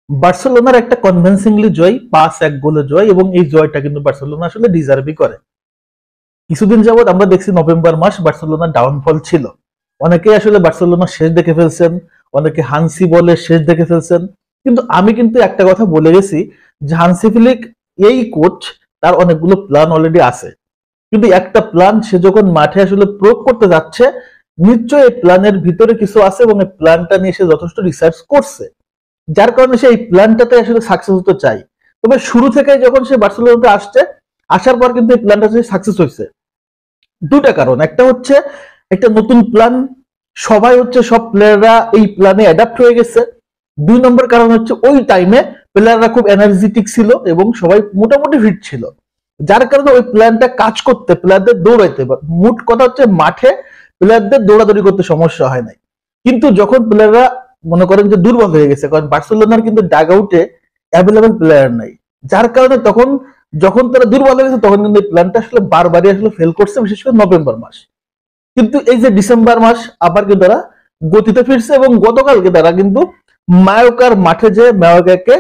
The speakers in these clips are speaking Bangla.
বার্সেলোনার একটা কনভিনসিংলি জয়, 5-1 গোলে জয়, এবং এই জয়টা কিন্তু বার্সেলোনা আসলে ডিজার্ভই করে। কিছুদিন যাবত আমরা দেখছি নভেম্বর মাস বার্সেলোনার ডাউনফল ছিল। অনেকেই আসলে বার্সেলোনা শেষ দেখে ফেলছেন, অনেকে হানসি বলে শেষ দেখে ফেলছেন। কিন্তু আমি কিন্তু একটা কথা বলে গেছি যে হানসি ফ্লিক এই কোচ, তার অনেকগুলো প্ল্যান অলরেডি আছে। কিন্তু একটা প্ল্যান সে যখন মাঠে আসলে প্রয়োগ করতে যাচ্ছে, নিশ্চয়ই এই প্ল্যানের ভিতরে কিছু আছে এবং এই প্ল্যানটা নিয়ে সে যথেষ্ট রিসার্চ করছে, যার কারণে সে এই প্ল্যানটাতে আসলে সাকসেস হতে চাই। তবে শুরু থেকে যখন সে বার্সেলোনাতে আসছে, আসার পর কিন্তু এই প্ল্যানটা সাকসেস হয়েছে দুটা কারণ। একটা হচ্ছে একটা নতুন প্ল্যান, সবাই হচ্ছে সব প্লেয়াররা এই প্ল্যানে অ্যাডাপ্ট হয়ে গেছে। 2 নম্বর কারণ হচ্ছে ওই টাইমে প্লেয়াররা খুব এনার্জেটিক ছিল এবং সবাই মোটামুটি ফিট ছিল, যার কারণে ওই প্ল্যানটা কাজ করতে প্লেয়ারদের দৌড়াইতে, মোট কথা হচ্ছে মাঠে প্লেয়ারদের দৌড়াদৌড়ি করতে সমস্যা হয় নাই। কিন্তু যখন প্লেয়াররা মনে করেন যে দুর্বল হয়ে গেছে, কারণ বার্সেলোনার কিন্তু ডাগ আউটে অ্যাভেলেবেল প্লেয়ার নাই, যার কারণে তখন যখন তারা দুর্বল হয়ে গেছে তখন কিন্তু এই প্ল্যানটা আসলে বারবারই আসলে ফেল করছে, বিশেষ করে নভেম্বর মাস। কিন্তু এই যে ডিসেম্বর মাস আবার কিন্তু তারা গতিতে ফিরছে এবং গতকালকে তারা কিন্তু মায়োকার মাঠে যে মায়োকাকে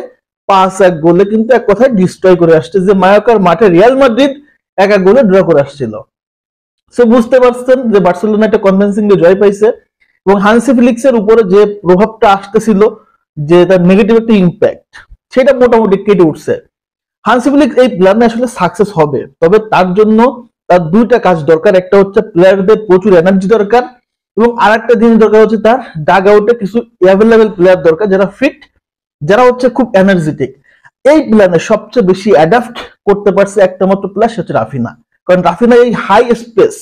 5-1 গোলে কিন্তু এক কথায় ডিস্ট্রয় করে আসছে, যে মায়োকার মাঠে রিয়াল মাদ্রিদ 1-1 গোলে ড্র করে আসছিল। সো বুঝতে পারছেন যে বার্সেলোনা একটা কনভিনসিংলি জয় পাইছে এবং হানসি ফ্লিক্সের উপরে যে প্রভাবটা আসতেছিল, যে তার নেগেটিভ একটা ইম্প্যাক্ট, সেটা মোটামুটি কেটে উঠছে। হানসি ফ্লিক এই প্ল্যানে আসলে সাকসেস হবে, তবে তার জন্য তার দুইটা কাজ দরকার। একটা হচ্ছে প্লেয়ারদের প্রচুর এনার্জি দরকার, এবং আর একটা জিনিস দরকার হচ্ছে তার ডাগ আউটে কিছু অ্যাভেলেবেল প্লেয়ার দরকার যারা ফিট, যারা হচ্ছে খুব এনার্জেটিক। এই প্ল্যানে সবচেয়ে বেশি অ্যাডাপ্ট করতে পারছে একটা মাত্র প্লেয়ার, সেটা হচ্ছে রাফিনা। কারণ রাফিনা এই হাই স্পেস,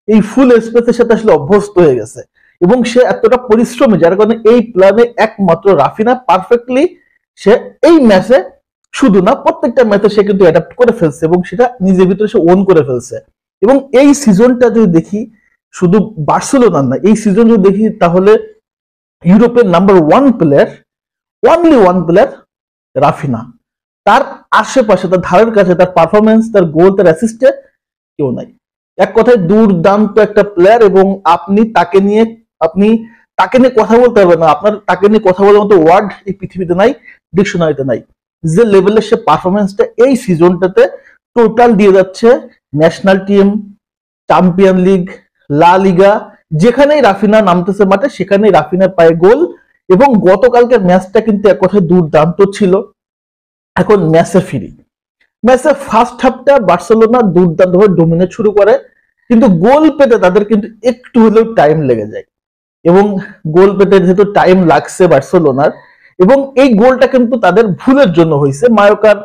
এই ফুল স্পেসের সাথে আসলে অভ্যস্ত হয়ে গেছে এবং সে এতটা পরিশ্রমী, যার কারণে এই প্ল্যানে একমাত্র রাফিনা পারফেক্টলি সে এই ম্যাচে, শুধু না প্রত্যেকটা ম্যাচে সে কিন্তু অ্যাডাপ্ট করে ফেলছে এবং সেটা নিজের ভিতরে সে ওন করে ফেলছে। এবং এই সিজনটা যদি দেখি, শুধু বার্সেলোনা না, এই সিজন যদি দেখি তাহলে ইউরোপের number 1 player, only 1 player Raphinha. তার আশেপাশে, তার ধারের কাছে, তার পারফরমেন্স, তার গোল, তার অ্যাসিস্টে কেউ নাই। এক কথায় দুর্দান্ত একটা প্লেয়ার, এবং আপনি তাকে নিয়ে কথা বলতে পারবেন না, আপনার তাকে নিয়ে কথা বলার মতো ওয়ার্ড এই পৃথিবীতে নাই, ডিকশনারিতে নাই। যে লেভেলের সে পারফরমেন্সটা এই সিজনটাতে টোটাল দিয়ে যাচ্ছে, ন্যাশনাল টিম, চ্যাম্পিয়ন লিগ, লা লিগা, যেখানেই রাফিনা নামতেছে মাঠে সেখানেই রাফিনার পায়ে গোল। এবং গতকালকের ম্যাচটা কিন্তু এক কথায় দুর্দান্ত ছিল। এখন ম্যাচে ফিরি। ম্যাচের ফার্স্ট হাফটা বার্সেলোনা দুর্দান্তভাবে ডমিনেট শুরু করে, কিন্তু গোল পেতে তাদের কিন্তু একটু হলেও টাইম লেগে যায়। এবং গোল পেতে যেহেতু টাইম লাগছে বার্সেলোনার, এবং এই গোলটা কিন্তু তাদের ভুলের জন্য হয়েছে। মায়োকার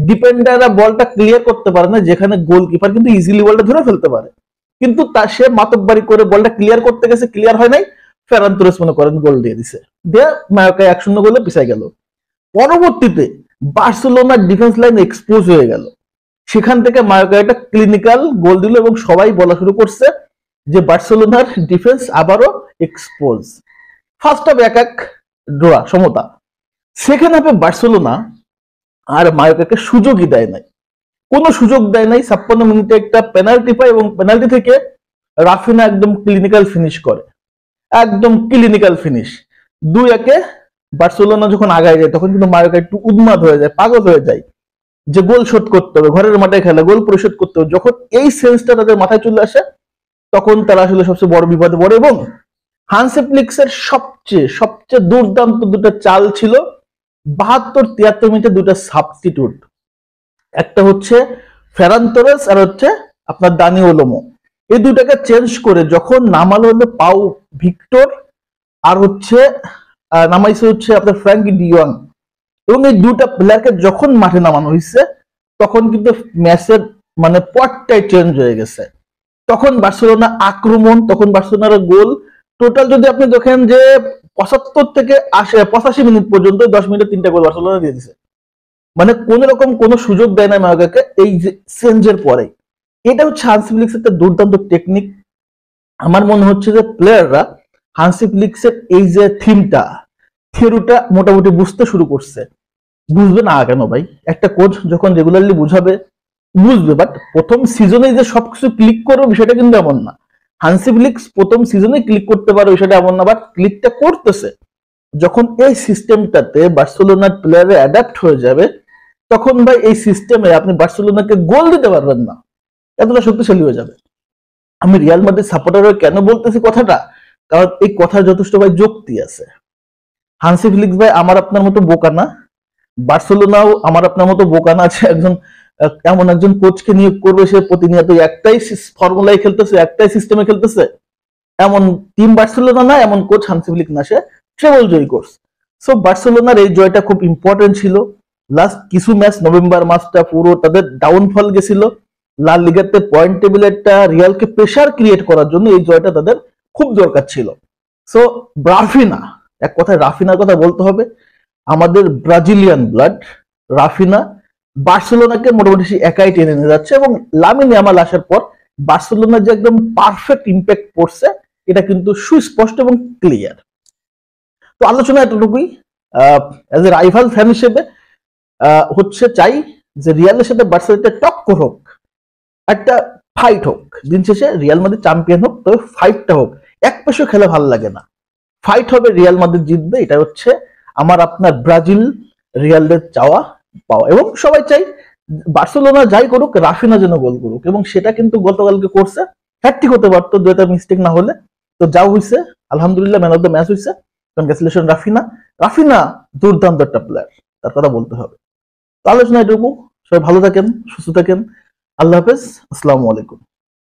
ডিফেন্ডাররা বলটা ক্লিয়ার করতে পারে না, যেখানে গোলকিপার কিন্তু ইজিলি বলটা ধরে ফেলতে পারে, কিন্তু তা সে মাতব্বারি করে বলটা ক্লিয়ার করতে গেছে, ক্লিয়ার হয় নাই, ফেরান তোরেস মনে করেন গোল দিয়ে দিছে, দিয়ে মায়োকা 1-0 গোলে পিছায় গেল। পরবর্তীতে বার্সেলোনার ডিফেন্স লাইন এক্সপোজ হয়ে গেল, সেখান থেকে মায়োকা একটা ক্লিনিক্যাল গোল দিল এবং সবাই বলা শুরু করছে যে বার্সেলোনার ডিফেন্স আবারও এক্সপোজ। ফার্স্ট হাফ 1-1 ড্র, সমতা। সেকেন্ড হাফে বার্সেলোনা আর মায়োকাকে সুযোগই দেয় নাই, কোনো সুযোগ দেয় নাই। 56 মিনিটে একটা পেনাল্টি পায় এবং পেনাল্টি থেকে রাফিনা একদম ক্লিনিক্যাল ফিনিশ করে, একদম ক্লিনিক্যাল ফিনিশ। 2-1 বার্সেলোনা যখন আগায় যায় তখন কিন্তু মায়োকা একটু উন্মাদ হয়ে যায়, পাগল হয়ে যায়, যে গোল শোধ করতে হবে, ঘরের মাঠে খেলা, গোল পরিশোধ করতে হবে। যখন এই সেন্সটা তাদের মাথায় চলে আসে তখন তারা আসলে সবচেয়ে বড় বিপদে পড়ে। এবং হানসি ফ্লিক্সের সবচেয়ে সবচেয়ে দুর্দান্ত দুটো চাল ছিল 72-73 মিনিটে, দুটো সাবস্টিটিউট। একটা হচ্ছে ফেরান তোরেস আর হচ্ছে আপনার দানি ওলোমো। এই দুটাকে চেঞ্জ করে যখন নামালো হলো পাউ ভিক্টর, আর হচ্ছে নামাইছে হচ্ছে আপনার ফ্র্যাঙ্কি ডিয়ং, এবং এই দুটা প্লেয়ারকে যখন মাঠে নামানো হয়েছে তখন কিন্তু ম্যাচের মানে পটটাই চেঞ্জ হয়ে গেছে। তখন বার্সেলোনা আক্রমণ, তখন বার্সেলোনার গোল টোটাল যদি আপনি দেখেন যে 75 থেকে 85 মিনিট পর্যন্ত 10 মিনিটে 3টা গোল বার্সেলোনা দিয়ে দিছে। মানে কোন রকম কোনো সুযোগ দেয় না মায়োকাকে এই যে চেঞ্জের পরে। এটা হচ্ছে হানসি ফ্লিক্সের একটা দুর্দান্ত টেকনিক। আমার মনে হচ্ছে যে প্লেয়াররা হানসি ফ্লিক্সের এই যে থিওরিটা মোটামুটি বুঝতে শুরু করছে। বুঝবে না কেন ভাই, একটা কোচ যখন রেগুলারলি বুঝাবে বুঝবে, বাট প্রথম সিজনে যে সবকিছু ক্লিক করবে বিষয়টা কিন্তু এমন না। হানসি ফ্লিক্স প্রথম সিজনে ক্লিক করতে পারে বিষয়টা এমন না, বাট ক্লিকটা করতেছে। যখন এই সিস্টেমটাতে বার্সেলোনার প্লেয়ারে অ্যাডাপ্ট হয়ে যাবে, তখন ভাই এই সিস্টেমে আপনি বার্সেলোনাকে গোল দিতে পারবেন না, এতটা শক্তিশালী হয়ে যাবে। আমি রিয়াল মাদ্রিদ সাপোর্টার হয়ে কেন বলতেছি কথাটা, কারণ এই কথার যথেষ্ট ভাই যুক্তি আছে। হান্সি ফ্লিক্স ভাই আমার আপনার মতো বোকা না, বার্সেলোনাও আমার আপনার মতো বোকা না আছে একজন এমন একজন কোচকে নিয়োগ করবে সে প্রতিনিয়ত একটাই ফর্মুলায় খেলতেছে, একটাই সিস্টেমে খেলতেছে। এমন টিম বার্সেলোনা না, এমন কোচ হান্সি ফ্লিক না, সে ট্রেবল জয়ী কোর্স। সো বার্সেলোনার এই জয়টা খুব ইম্পর্টেন্ট ছিল। লাস্ট কিছু ম্যাচ নভেম্বর মাসটা পুরো তাদের ডাউনফল গেছিল। লা লিগাতে পয়েন্ট টেবিলে একটা রিয়ালকে প্রেসার ক্রিয়েট করার জন্য এই জয়টা তাদের খুব দরকার ছিল। সো রাফিনা, এক কথায় রাফিনার কথা বলতে হবে। আমাদের ব্রাজিলিয়ান ব্লাড রাফিনা বার্সেলোনাকে মোটামুটি একাই টেনে নিয়ে যাচ্ছে, এবং লামিন ইয়ামাল আসার পর বার্সেলোনার যে একদম পারফেক্ট ইম্প্যাক্ট পড়ছে এটা কিন্তু সুস্পষ্ট এবং ক্লিয়ার। তো আলোচনা এতটুকুই। অ্যাজ এ রাইভাল ফ্যান হিসেবে হচ্ছে চাই যে রিয়ালের সাথে বার্সেলোনা টক্কর হোক, একটা ফাইট হোক, দিন শেষে রিয়াল মাদ্রিদ চ্যাম্পিয়ন হোক, তবে ফাইটটা হোক। এক পেশো খেলে ভালো লাগে না, ফাইট হবে, রিয়াল মাদ্রিদ জিতবে, এটা হচ্ছে আমার আপনার ব্রাজিল রিয়ালদের চাওয়া পাওয়া। এবং সবাই চাই বার্সেলোনা যাই করুক রাফিনা যেন গোল করুক, এবং সেটা কিন্তু গতকালকে করছে। হ্যাটট্রিক হতে পারতো দুইটা মিস্টেক না হলে, তো যাও হইছে, আলহামদুলিল্লাহ ম্যান অফ দ্য ম্যাচ হইছে। Congratulation Raphinha. রাফিনা দুর্দান্ত একটা প্লেয়ার, তার কথা বলতে হবে। তো আলোচনা এটুকু। সবাই ভালো থাকেন, সুস্থ থাকেন। আল্লাহ হাফেজ, আসসালামু আলাইকুম।